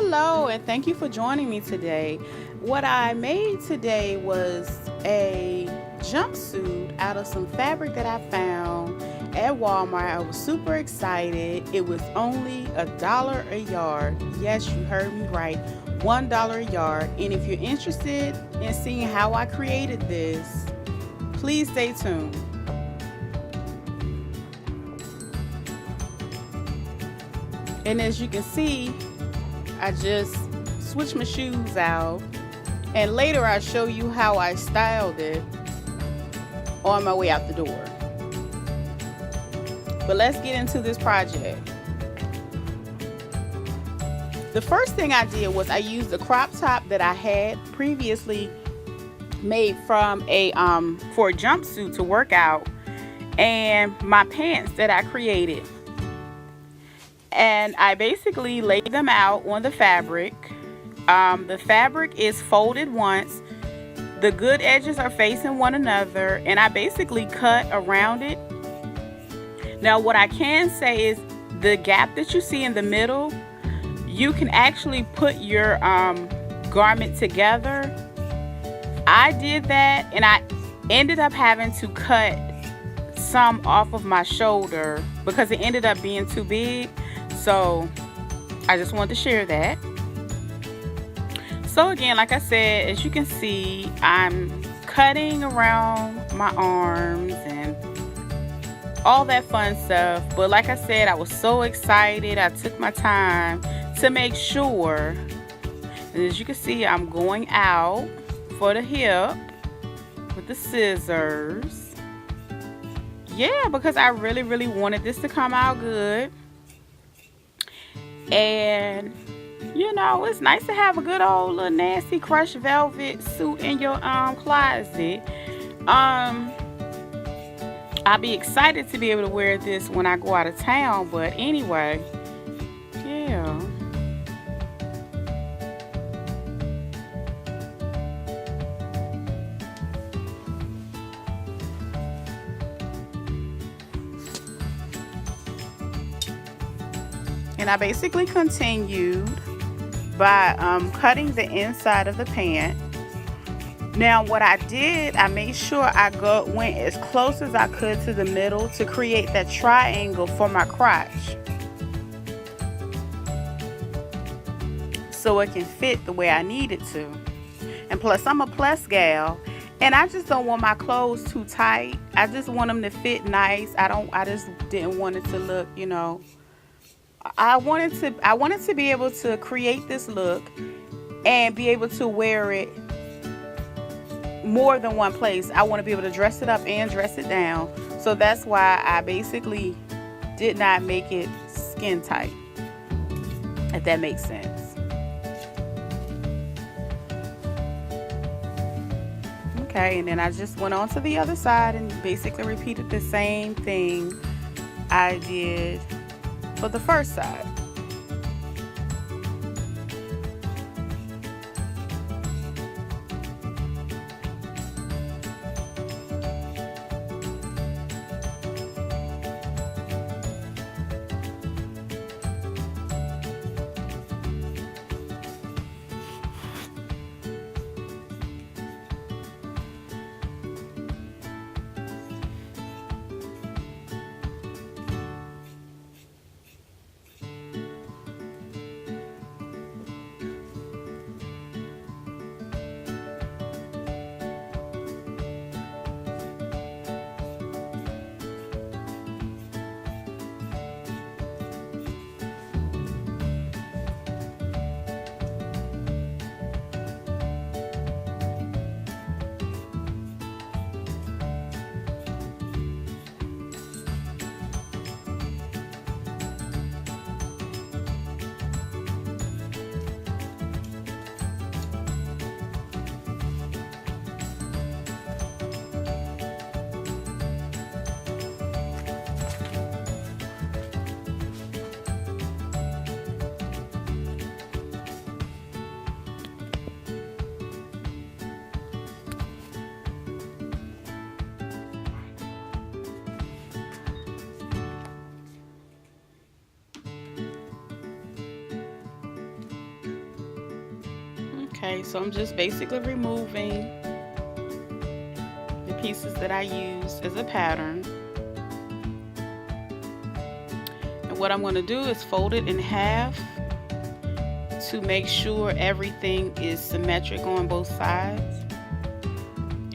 Hello, and thank you for joining me today. What I made today was a jumpsuit out of some fabric that I found at Walmart. I was super excited. It was only $1 a yard. Yes, you heard me right. $1 a yard. And if you're interested in seeing how I created this, please stay tuned. And as you can see, I just switched my shoes out, and later I'll show you how I styled it on my way out the door. But let's get into this project. The first thing I did was I used the crop top that I had previously made from for a jumpsuit to work out, and my pants that I created. And I basically laid them out on the fabric. The fabric is folded once. The good edges are facing one another, and I basically cut around it. Now what I can say is the gap that you see in the middle, you can actually put your garment together. I did that, and I ended up having to cut some off of my shoulder because it ended up being too big. So I just wanted to share that. So again, like I said, as you can see, I'm cutting around my arms and all that fun stuff. But like I said, I was so excited. I took my time to make sure. And as you can see, I'm going out for the hip with the scissors. Yeah, because I really wanted this to come out good. And you know, it's nice to have a good old little nasty crushed velvet suit in your closet. I'll be excited to be able to wear this when I go out of town. But anyway, yeah. And I basically continued by cutting the inside of the pant. Now what I did, I made sure I went as close as I could to the middle to create that triangle for my crotch, so it can fit the way I need it to. And plus, I'm a plus gal, and I just don't want my clothes too tight. I just want them to fit nice. I just didn't want it to look, you know, I wanted to be able to create this look and be able to wear it more than one place. I want to be able to dress it up and dress it down. So that's why I basically did not make it skin tight, if that makes sense. Okay, and then I just went on to the other side and basically repeated the same thing I did for the first side. Okay, so I'm just basically removing the pieces that I use as a pattern. And what I'm going to do is fold it in half to make sure everything is symmetric on both sides.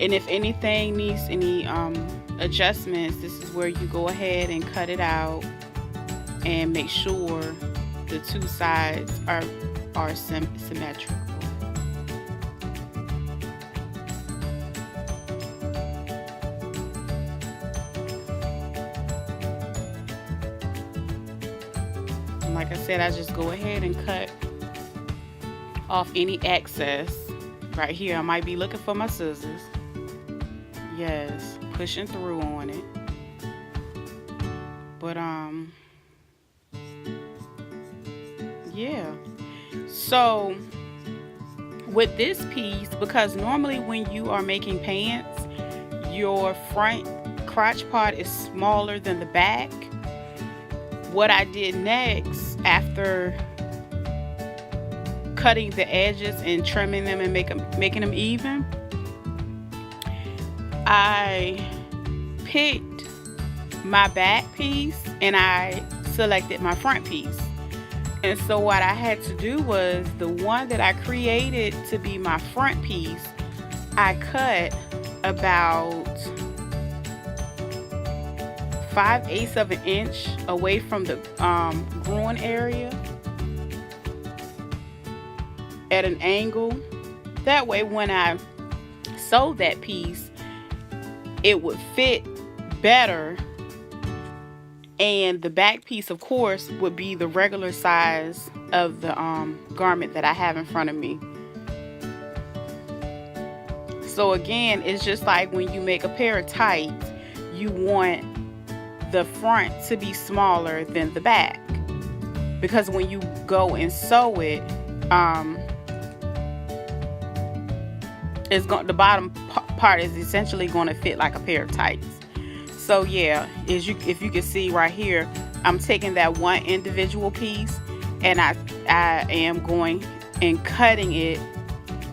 And if anything needs any adjustments, this is where you go ahead and cut it out and make sure the two sides are symmetrical. And like I said, I just go ahead and cut off any excess. Right here, I might be looking for my scissors. Yes, pushing through on it. But yeah. So with this piece, because normally when you are making pants, your front crotch part is smaller than the back. What I did next, after cutting the edges and trimming them and making them even, I picked my back piece and I selected my front piece. And so what I had to do was, the one that I created to be my front piece, I cut about 5/8 of an inch away from the groin area at an angle. That way when I sewed that piece, it would fit better, and the back piece, of course, would be the regular size of the garment that I have in front of me. So again, it's just like when you make a pair of tights, you want the front to be smaller than the back, because when you go and sew it, the bottom part is essentially going to fit like a pair of tights. So yeah, if you can see right here, I'm taking that one individual piece and I am going and cutting it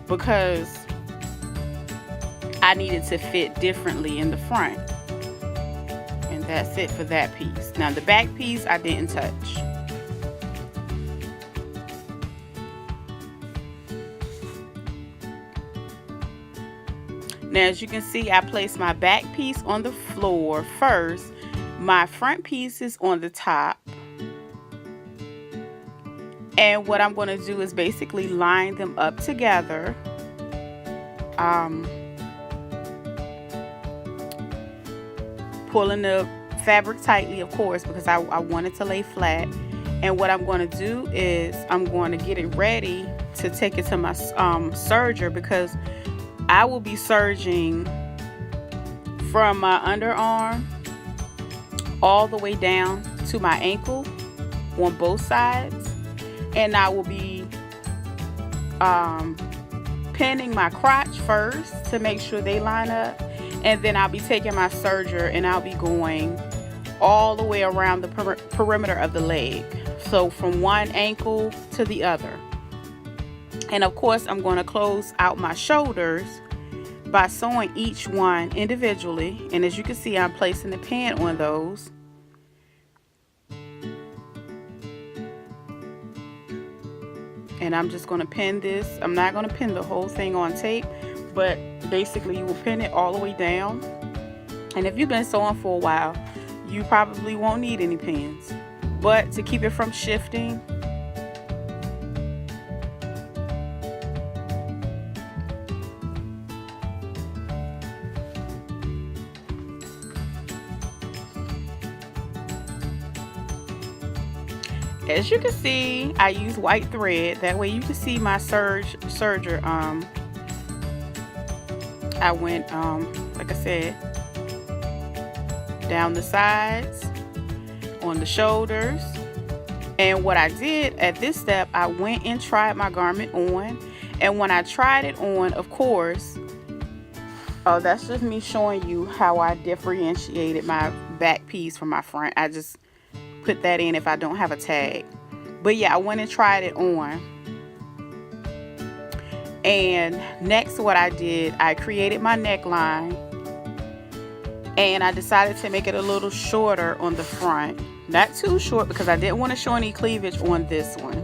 because I needed to fit differently in the front. And that's it for that piece. Now the back piece I didn't touch. Now, as you can see, I placed my back piece on the floor first. My front piece is on the top. And what I'm going to do is basically line them up together. Pulling the fabric tightly, of course, because I want it to lay flat. And what I'm going to do is I'm going to get it ready to take it to my serger, because I will be serging from my underarm all the way down to my ankle on both sides, and I will be pinning my crotch first to make sure they line up, and then I'll be taking my serger and I'll be going all the way around the perimeter of the leg, so from one ankle to the other. And of course, I'm going to close out my shoulders by sewing each one individually. And as you can see, I'm placing the pin on those. And I'm just going to pin this. I'm not going to pin the whole thing on tape, but basically you will pin it all the way down. And if you've been sewing for a while, you probably won't need any pins. But to keep it from shifting, as you can see, I use white thread. That way you can see my serger. I went, like I said, down the sides, on the shoulders. And what I did at this step, I went and tried my garment on. And when I tried it on, of course, that's just me showing you how I differentiated my back piece from my front. I just put that in if I don't have a tag. But yeah, I went and tried it on. And next, what I did, I created my neckline, and I decided to make it a little shorter on the front. Not too short, because I didn't want to show any cleavage on this one.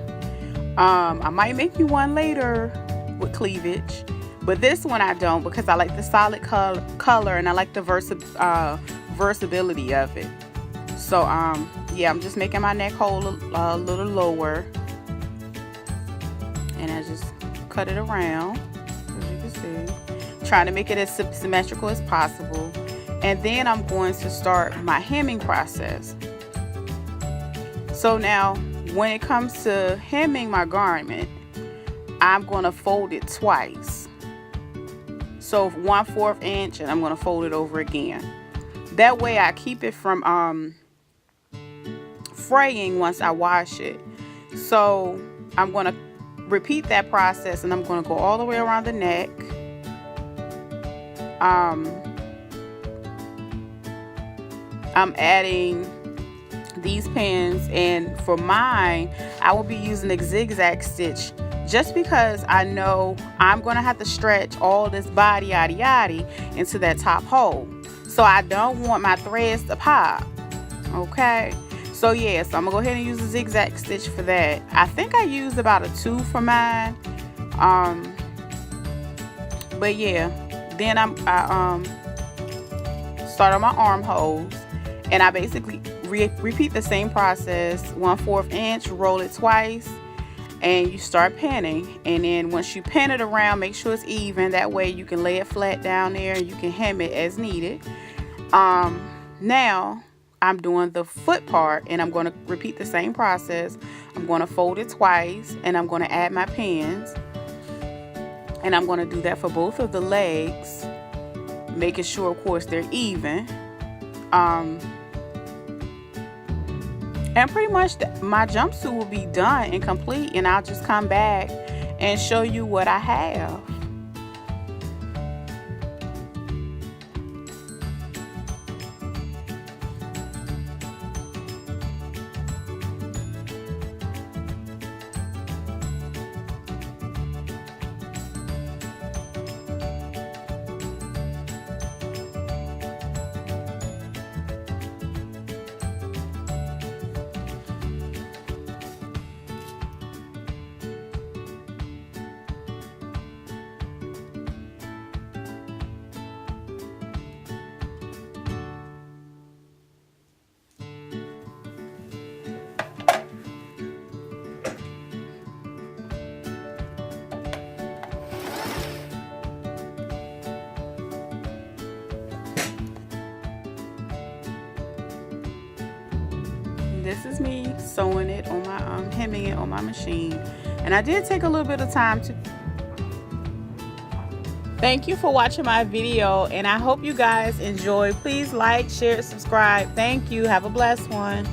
I might make you one later with cleavage, but this one I don't, because I like the solid color and I like the versatility of it. So yeah, I'm just making my neck hole a little lower, and I just cut it around, as you can see, trying to make it as symmetrical as possible. And then I'm going to start my hemming process. So now, when it comes to hemming my garment, I'm going to fold it twice. So 1/4 inch, and I'm going to fold it over again. That way I keep it from fraying once I wash it. So I'm going to repeat that process, and I'm going to go all the way around the neck. I'm adding these pins, and for mine I will be using a zigzag stitch, just because I know I'm going to have to stretch all this body yada into that top hole. So I don't want my threads to pop. Okay, so yeah, so I'm gonna go ahead and use a zigzag stitch for that. I think I used about a 2 for mine. But yeah, then I start on my armholes, and I basically repeat the same process. 1/4 inch, roll it twice, and you start pinning. And then once you pin it around, make sure it's even. That way you can lay it flat down there and you can hem it as needed. Now I'm doing the foot part, and I'm going to repeat the same process. I'm going to fold it twice, and I'm going to add my pins, and I'm going to do that for both of the legs, making sure, of course, they're even. And pretty much my jumpsuit will be done and complete, and I'll just come back and show you what I have. This is me sewing it on my hemming it on my machine, and I did take a little bit of time to. Thank you for watching my video, and I hope you guys enjoy. Please like, share, subscribe. Thank you. Have a blessed one.